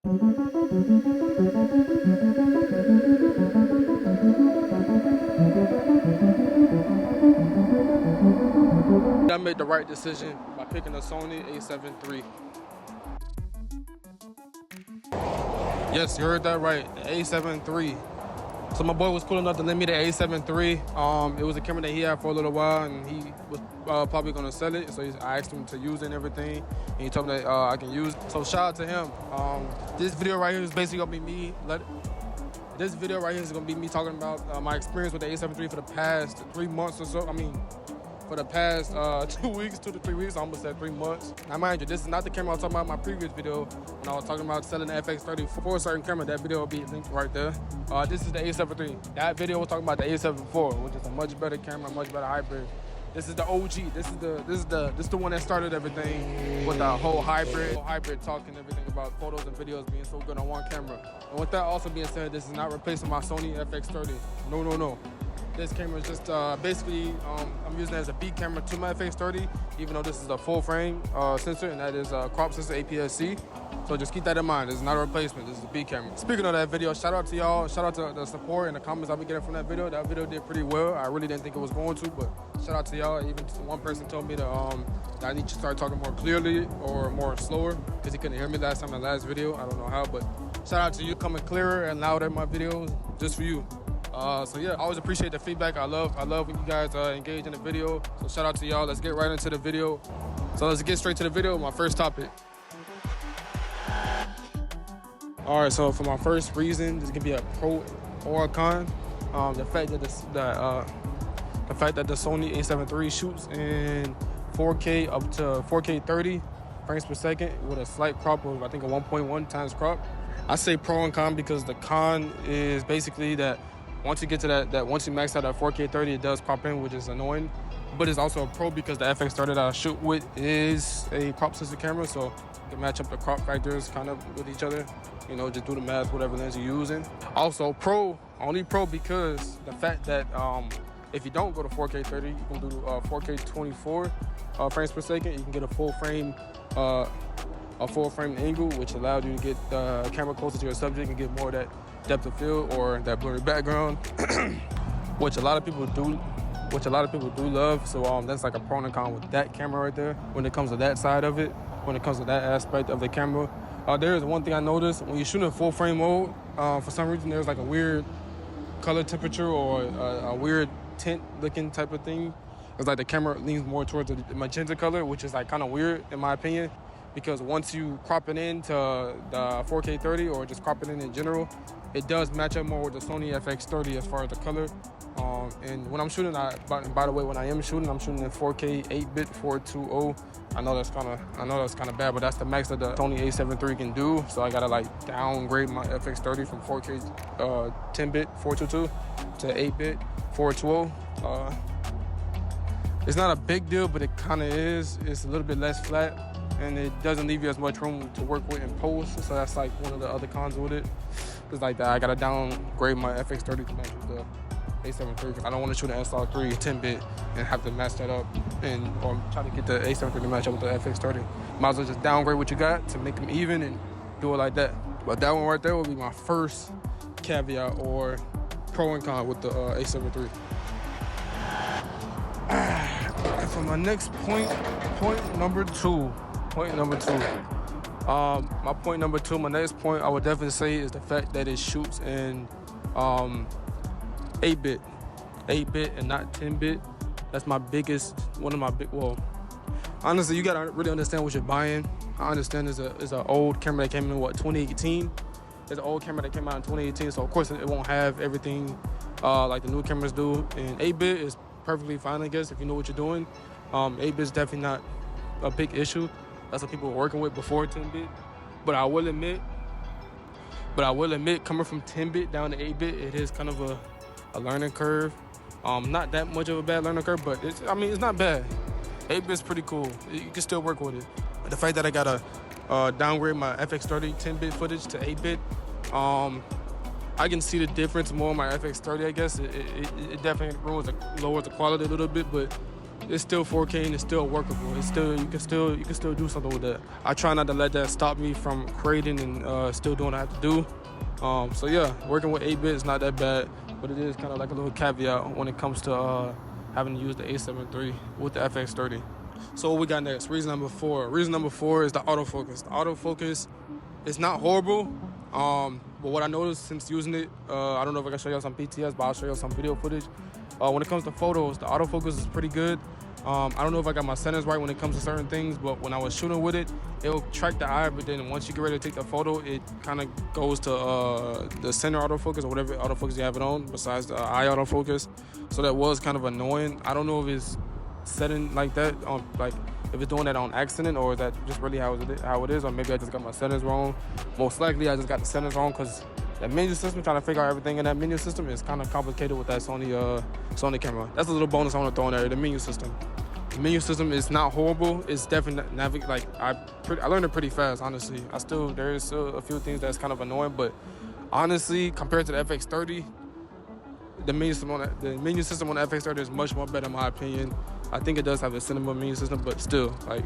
I made the right decision by picking a Sony a7 III. Yes, you heard that right, the a7 III. So my boy was cool enough to lend me the a7 III. It was a camera that he had for a little while, and he was probably gonna sell it. So I asked him to use it and everything, and he told me that I can use it. So shout out to him. This video right here is basically gonna be me. This video right here is gonna be me talking about my experience with the a7 III for the past 3 months or so. I mean, for the past 2 weeks, 2 to 3 weeks, I almost said 3 months. Now mind you, this is not the camera I was talking about in my previous video when I was talking about selling the FX30 for a certain camera. That video will be linked right there. This is the a7 III. That video was talking about the a7 IV, which is a much better camera, much better hybrid. This is the OG. This is the one that started everything with the whole hybrid talk and everything about photos and videos being so good on one camera. And with that also being said, this is not replacing my Sony FX30. No. This camera is just basically, I'm using it as a B camera to my FX30, even though this is a full frame sensor, and that is a crop sensor APS-C. So just keep that in mind. This is not a replacement. This is a B camera. Speaking of that video, shout out to y'all. Shout out to the support and the comments I've been getting from that video. That video did pretty well. I really didn't think it was going to, but shout out to y'all. Even one person told me that I need to start talking more clearly or more slower because he couldn't hear me last time in the last video. I don't know how, but shout out to you coming clearer and louder in my videos just for you. So yeah, I always appreciate the feedback. I love when you guys engage in the video. So shout out to y'all. Let's get right into the video. So let's get straight to the video. My first topic. All right, so for my first reason, this can be a pro or a con. The fact that the Sony a7 III shoots in 4K up to 4K 30 frames per second with a slight crop of I think a 1.1 times crop. I say pro and con because the con is basically that once you get to that once you max out at 4K 30, it does crop in, which is annoying. But it's also a pro because the FX30 that I shoot with is a crop sensor camera, so you can match up the crop factors kind of with each other. You know, just do the math, whatever lens you're using. Also only pro because the fact that if you don't go to 4K 30, you can do 4K 24 frames per second. You can get a full frame angle, which allows you to get the camera closer to your subject and get more of that depth of field or that blurry background, which a lot of people do love. So that's like a pro and con with that camera right there. When it comes to that side of it, when it comes to that aspect of the camera, there is one thing I noticed when you shoot in full frame mode. For some reason, there's like a weird color temperature or a weird tint looking type of thing. It's like the camera leans more towards the magenta color, which is like kind of weird in my opinion. Because once you crop it into the 4K 30 or just crop it in general, it does match up more with the Sony FX30 as far as the color. And when I'm shooting, by the way, when I am shooting, I'm shooting in 4K 8-bit 420. I know that's kind of bad, but that's the max that the Sony a7 III can do. So I gotta like downgrade my FX30 from 4K 10-bit 422 to 8-bit 420. It's not a big deal, but it kind of is. It's a little bit less flat, and it doesn't leave you as much room to work with in post. So that's like one of the other cons with it. It's like that I gotta downgrade my FX30 to match with the a7 III because I don't want to shoot an SR3 10-bit and have to match that up or try to get the a7 III to match up with the FX30. Might as well just downgrade what you got to make them even and do it like that. But that one right there will be my first caveat or pro and con with the a7 III. For my next point number two. My point number two, my next point I would definitely say is the fact that it shoots in 8-bit and not 10-bit. That's honestly, you gotta really understand what you're buying. I understand it's an old camera that came in 2018. It's an old camera that came out in 2018, so of course it won't have everything like the new cameras do. And 8-bit is perfectly fine, I guess, if you know what you're doing. 8-bit is definitely not a big issue. That's what people were working with before 10-bit. But I will admit, coming from 10-bit down to 8-bit, it is kind of a learning curve. Not that much of a bad learning curve, but it's not bad. 8-bit's pretty cool. You can still work with it. But the fact that I gotta downgrade my FX30 10-bit footage to 8-bit, I can see the difference more in my FX30, I guess. It definitely lowers the quality a little bit, but it's still 4K and it's still workable. It's still you can still do something with that. I try not to let that stop me from creating and still doing what I have to do. So yeah, working with 8-bit is not that bad, but it is kind of like a little caveat when it comes to having to use the a7 III with the FX30. So what we got next? Reason number 4. Reason number 4 is the autofocus. The autofocus is not horrible, but what I noticed since using it, I don't know if I can show you some PTS, but I'll show you some video footage. When it comes to photos, the autofocus is pretty good. I don't know if I got my settings right when it comes to certain things, but when I was shooting with it, it'll track the eye, but then once you get ready to take the photo, it kind of goes to the center autofocus or whatever autofocus you have it on, besides the eye autofocus. So that was kind of annoying. I don't know if it's setting like that, like if it's doing that on accident or that just really how it is, or maybe I just got my settings wrong. Most likely I just got the settings wrong because that menu system, trying to figure out everything in that menu system is kind of complicated with that Sony camera. That's a little bonus I want to throw in there, the menu system. The menu system is not horrible. It's definitely I learned it pretty fast, honestly. There is still a few things that's kind of annoying, but honestly, compared to the FX30, the menu system on the FX30 is much more better in my opinion. I think it does have a cinema menu system, but still, like,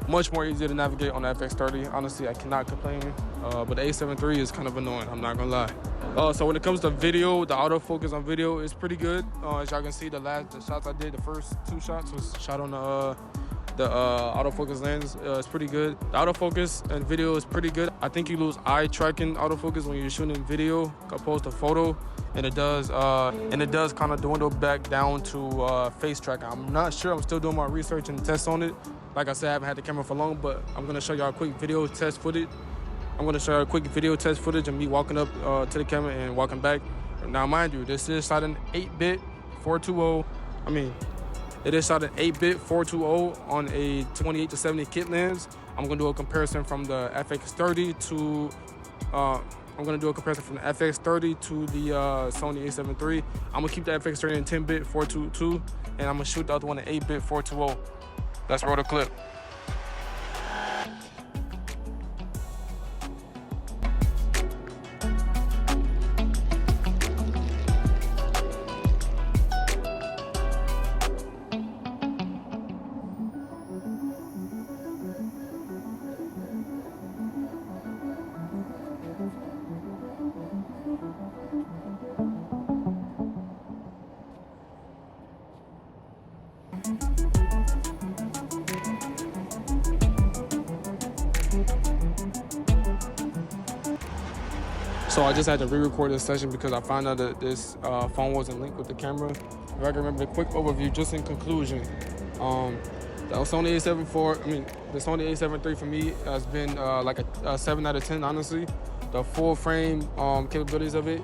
much more easier to navigate on the FX30. Honestly, I cannot complain. But the a7 III is kind of annoying, I'm not gonna lie. So when it comes to video, the autofocus on video is pretty good. As y'all can see, the shots I did, the first 2 shots was shot on the autofocus lens. It's pretty good. The autofocus and video is pretty good. I think you lose eye tracking autofocus when you're shooting video opposed to photo, and it does kind of dwindle back down to face tracking. I'm not sure. I'm still doing my research and tests on it. Like I said, I haven't had the camera for long, but I'm gonna show y'all a quick video test footage. I'm gonna show y'all a quick video test footage of me walking up to the camera and walking back. Now, mind you, this is shot in 8-bit 420. It is shot in 8-bit 420 on a 28-70 kit lens. I'm gonna do a comparison from the FX30 to the Sony a7 III. I'm gonna keep the FX30 in 10-bit 422, and I'm gonna shoot the other one in 8-bit 420. Let's roll the clip. So I just had to re-record this session because I found out that this phone wasn't linked with the camera. If I can remember the quick overview, just in conclusion, the Sony a7 III for me has been like a 7 out of 10, honestly. The full frame capabilities of it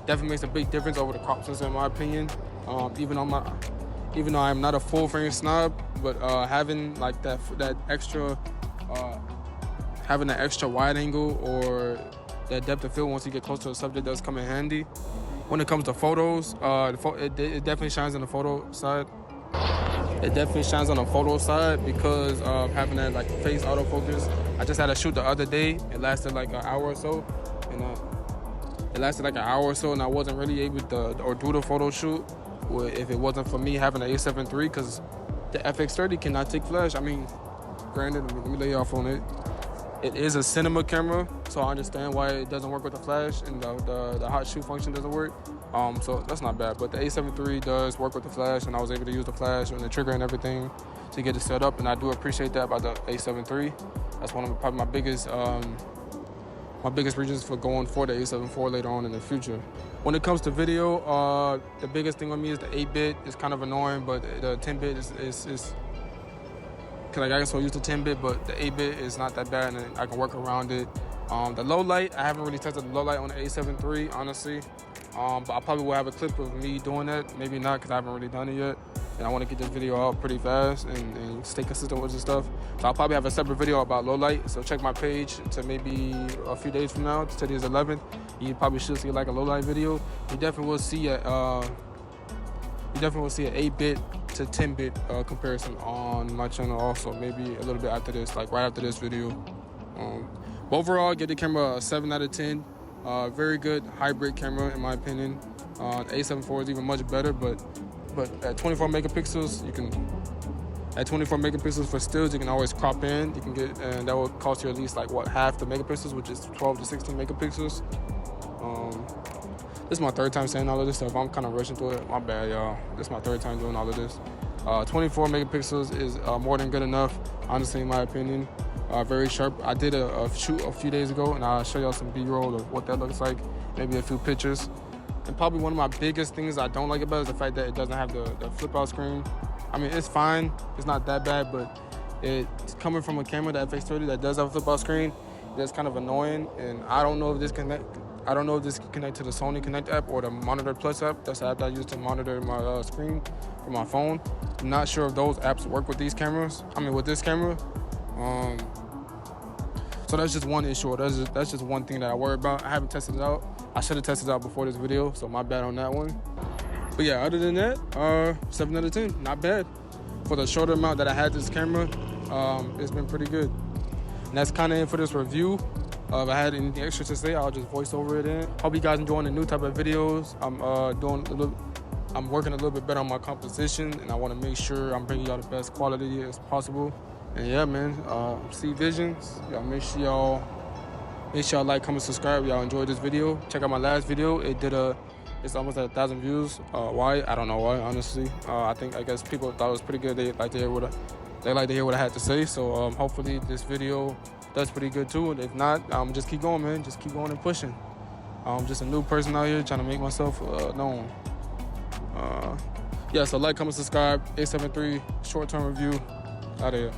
definitely makes a big difference over the crop sensor, in my opinion. Even though I'm not a full frame snob, but having like that extra wide angle or that depth of field once you get close to the subject does come in handy. When it comes to photos, it definitely shines on the photo side. It definitely shines on the photo side because of having that like face autofocus. I just had a shoot the other day. It lasted like an hour or so, and I wasn't really able to do the photo shoot if it wasn't for me having the a7 III, because the FX30 cannot take flash. Granted, let me lay off on it. It is a cinema camera, so I understand why it doesn't work with the flash and the hot shoe function doesn't work. So that's not bad. But the a7 III does work with the flash, and I was able to use the flash and the trigger and everything to get it set up, and I do appreciate that about the a7 III. That's probably my biggest reasons for going for the a7 IV later on in the future. When it comes to video, the biggest thing on me is the 8-bit. It's kind of annoying, but the 10-bit is because I got so used to 10-bit, but the 8-bit is not that bad, and I can work around it. The low light, I haven't really tested the low light on the a7 III, honestly. But I probably will have a clip of me doing that. Maybe not, because I haven't really done it yet. And I want to get this video out pretty fast and stay consistent with this stuff. So I'll probably have a separate video about low light. So check my page to maybe a few days from now. Today is 11th. You probably should see like a low light video. You definitely will see an 8-bit to 10-bit comparison on my channel also, maybe a little bit after this, like right after this video. But overall, give the camera a 7 out of 10. Very good hybrid camera in my opinion. The a7 IV is even much better, but but at 24 megapixels, you can. At 24 megapixels for stills, you can always crop in. You can get, and that will cost you at least like what, half the megapixels, which is 12 to 16 megapixels. This is my third time saying all of this stuff. I'm kind of rushing through it. My bad, y'all. This is my third time doing all of this. 24 megapixels is more than good enough, honestly, in my opinion. Very sharp. I did a shoot a few days ago, and I'll show y'all some B-roll of what that looks like, maybe a few pictures. And probably one of my biggest things I don't like about it is the fact that it doesn't have the flip-out screen. I mean, it's fine. It's not that bad, but it's coming from a camera, the FX30, that does have a flip-out screen. That's kind of annoying, and I don't know if this can connect to the Sony Connect app or the Monitor Plus app. That's the app that I use to monitor my screen from my phone. I'm not sure if those apps work with these cameras. I mean, with this camera. So that's just one issue. That's just one thing that I worry about. I haven't tested it out. I should have tested it out before this video, so my bad on that one. But yeah, other than that, 7 out of 10, not bad. For the shorter amount that I had this camera, it's been pretty good. And that's kind of it for this review. If I had anything extra to say, I'll just voice over it in. Hope you guys enjoying the new type of videos. I'm working a little bit better on my composition, and I want to make sure I'm bringing y'all the best quality as possible. And yeah, man, a7iii. Y'all make sure y'all like, comment, subscribe. Y'all enjoyed this video. Check out my last video. It's almost at 1,000 views. Why? I don't know why, honestly. I guess people thought it was pretty good. They like to hear what I had to say. So hopefully this video does pretty good too. And if not, just keep going, man. Just keep going and pushing. I'm just a new person out here trying to make myself known. Yeah, so like, comment, subscribe. a7iii short-term review. Out of here.